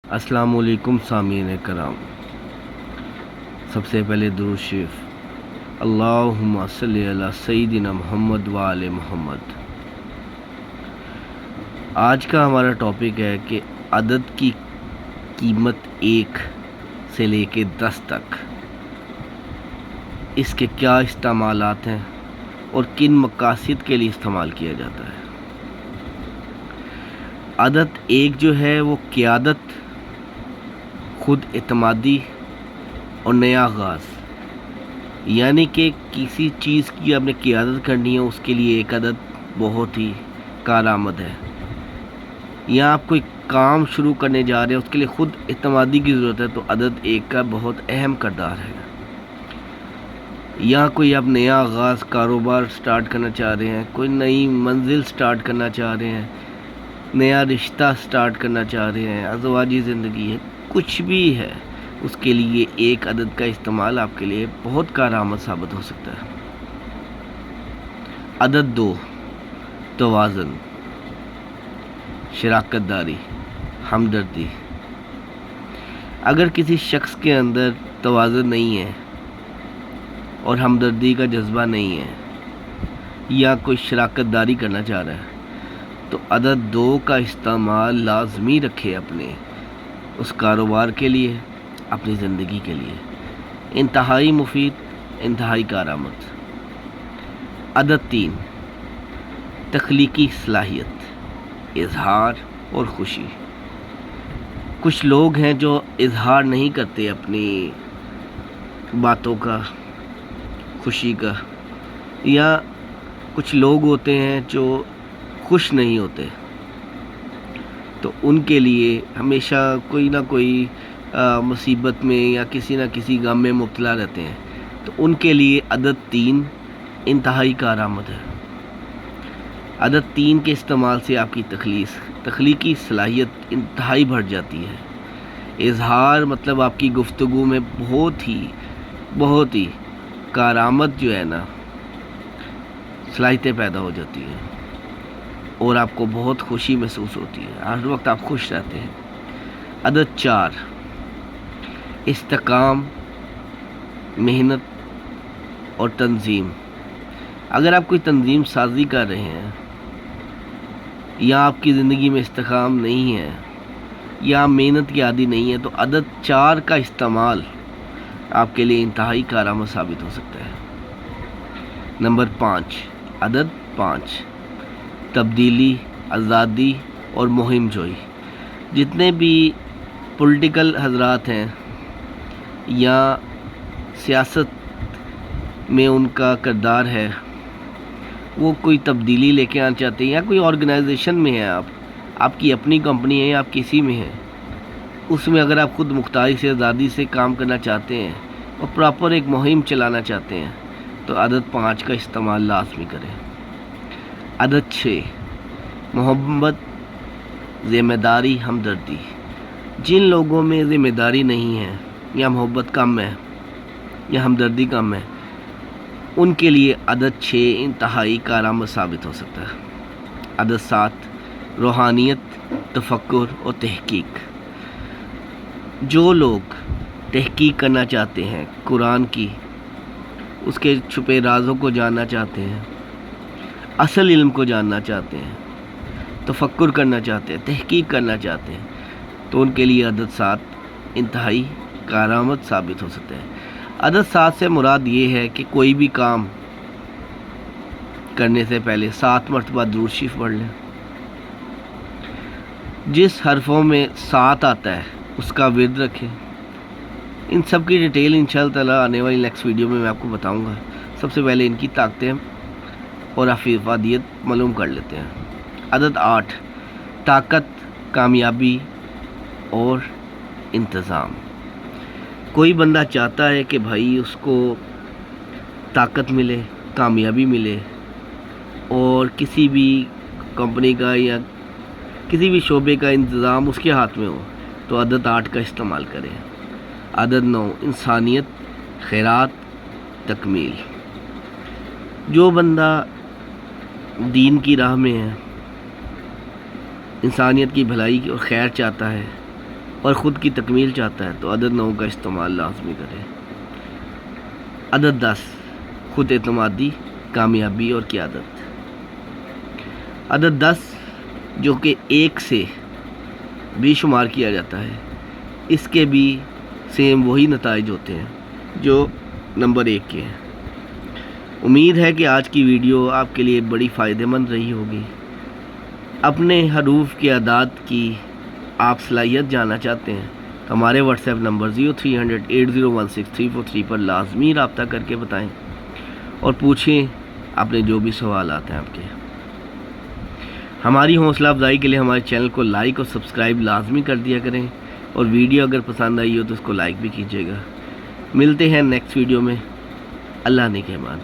السلام علیکم سامعین کرام، سب سے پہلے درود شریف، اللہم صلی علی سیدنا محمد و آل محمد۔ آج کا ہمارا ٹاپک ہے کہ عدد کی قیمت 1 سے لے کے 10 تک، اس کے کیا استعمالات ہیں اور کن مقاصد کے لیے استعمال کیا جاتا ہے۔ عدد 1 جو ہے وہ قیادت، خود اعتمادی اور نیا آغاز، یعنی کہ کسی چیز کی آپ نے قیادت کرنی ہے، اس کے لیے ایک عدد بہت ہی کارآمد ہے۔ یا آپ کوئی کام شروع کرنے جا رہے ہیں، اس کے لیے خود اعتمادی کی ضرورت ہے، تو عدد 1 کا بہت اہم کردار ہے۔ یا کوئی آپ نیا آغاز، کاروبار سٹارٹ کرنا چاہ رہے ہیں، کوئی نئی منزل سٹارٹ کرنا چاہ رہے ہیں، نیا رشتہ سٹارٹ کرنا چاہ رہے ہیں، ازدواجی زندگی ہے، کچھ بھی ہے، اس کے لیے ایک عدد کا استعمال آپ کے لیے بہت کارآمد ثابت ہو سکتا ہے۔ عدد 2، توازن، شراکت داری، ہمدردی۔ اگر کسی شخص کے اندر توازن نہیں ہے اور ہمدردی کا جذبہ نہیں ہے، یا کوئی شراکت داری کرنا چاہ رہا ہے، تو عدد 2 کا استعمال لازمی رکھے اپنے اس کاروبار کے لیے، اپنی زندگی کے لیے۔ انتہائی مفید، انتہائی کارآمد۔ عدد 3، تخلیقی صلاحیت، اظہار اور خوشی۔ کچھ لوگ ہیں جو اظہار نہیں کرتے اپنی باتوں کا، خوشی کا، یا کچھ لوگ ہوتے ہیں جو خوش نہیں ہوتے، تو ان کے لیے ہمیشہ کوئی نہ کوئی مصیبت میں یا کسی نہ کسی غم میں مبتلا رہتے ہیں، تو ان کے لیے عدد 3 انتہائی کارآمد ہے۔ عدد 3 کے استعمال سے آپ کی تخلیقی صلاحیت انتہائی بڑھ جاتی ہے۔ اظہار مطلب آپ کی گفتگو میں بہت ہی کارآمد جو ہے نا صلاحیتیں پیدا ہو جاتی ہیں، اور آپ کو بہت خوشی محسوس ہوتی ہے، ہر وقت آپ خوش رہتے ہیں۔ عدد 4، استحکام، محنت اور تنظیم۔ اگر آپ کوئی تنظیم سازی کر رہے ہیں، یا آپ کی زندگی میں استحکام نہیں ہے، یا محنت کی عادی نہیں ہے، تو عدد 4 کا استعمال آپ کے لیے انتہائی کارآمد ثابت ہو سکتا ہے۔ نمبر 5، عدد 5، تبدیلی، آزادی اور مہم جوئی۔ جتنے بھی پولیٹیکل حضرات ہیں یا سیاست میں ان کا کردار ہے، وہ کوئی تبدیلی لے کے آنا چاہتے ہیں، یا کوئی آرگنائزیشن میں ہیں، آپ کی اپنی کمپنی ہے یا آپ کسی میں ہیں، اس میں اگر آپ خود مختاری سے، آزادی سے کام کرنا چاہتے ہیں اور پراپر ایک مہم چلانا چاہتے ہیں، تو عدد 5 کا استعمال لازمی کریں۔ عدد 6، محبت، ذمہ داری، ہمدردی۔ جن لوگوں میں ذمہ داری نہیں ہے، یا محبت کم ہے، یا ہمدردی کم ہے، ان کے لیے عدد 6 انتہائی کارآمد ثابت ہو سکتا ہے۔ عدد 7، روحانیت، تفکر اور تحقیق۔ جو لوگ تحقیق کرنا چاہتے ہیں قرآن کی، اس کے چھپے رازوں کو جاننا چاہتے ہیں، اصل علم کو جاننا چاہتے ہیں، تفکر کرنا چاہتے ہیں، تحقیق کرنا چاہتے ہیں، تو ان کے لیے عدد 7 انتہائی کارآمد ثابت ہو سکتا ہے۔ عدد 7 سے مراد یہ ہے کہ کوئی بھی کام کرنے سے پہلے 7 مرتبہ درود شریف پڑھ لیں۔ جس حرفوں میں 7 آتا ہے اس کا ورد رکھیں۔ ان سب کی ڈیٹیل انشاءاللہ تعالیٰ آنے والی نیکسٹ ویڈیو میں آپ کو بتاؤں گا۔ سب سے پہلے ان کی طاقتیں اور افادیت معلوم کر لیتے ہیں۔ عدد 8، طاقت، کامیابی اور انتظام۔ کوئی بندہ چاہتا ہے کہ بھائی اس کو طاقت ملے، کامیابی ملے، اور کسی بھی کمپنی کا یا کسی بھی شعبے کا انتظام اس کے ہاتھ میں ہو، تو عدد 8 کا استعمال کریں۔ عدد 9، انسانیت، خیرات، تکمیل۔ جو بندہ دین کی راہ میں ہے، انسانیت کی بھلائی اور خیر چاہتا ہے، اور خود کی تکمیل چاہتا ہے تو عدد 9 کا استعمال لازمی کرے۔ عدد 10 خود اعتمادی، کامیابی اور قیادت۔ عدد 10 جو کہ 1 سے بھی شمار کیا جاتا ہے، اس کے بھی سیم وہی نتائج ہوتے ہیں جو نمبر 1 کے ہیں۔ امید ہے کہ آج کی ویڈیو آپ کے لیے بڑی فائدہ مند رہی ہوگی۔ اپنے حروف کی اعداد کی آپ صلاحیت جاننا چاہتے ہیں تو ہمارے واٹس ایپ نمبر 03008016 پر لازمی رابطہ کر کے بتائیں اور پوچھیں اپنے جو بھی سوالات ہیں آپ کے۔ ہماری حوصلہ افزائی کے لیے ہمارے چینل کو لائک اور سبسکرائب لازمی کر دیا کریں، اور ویڈیو اگر پسند آئی ہو تو اس کو لائک بھی کیجیے گا۔ ملتے ہیں نیکسٹ ویڈیو میں۔ اللہ نے کے امان۔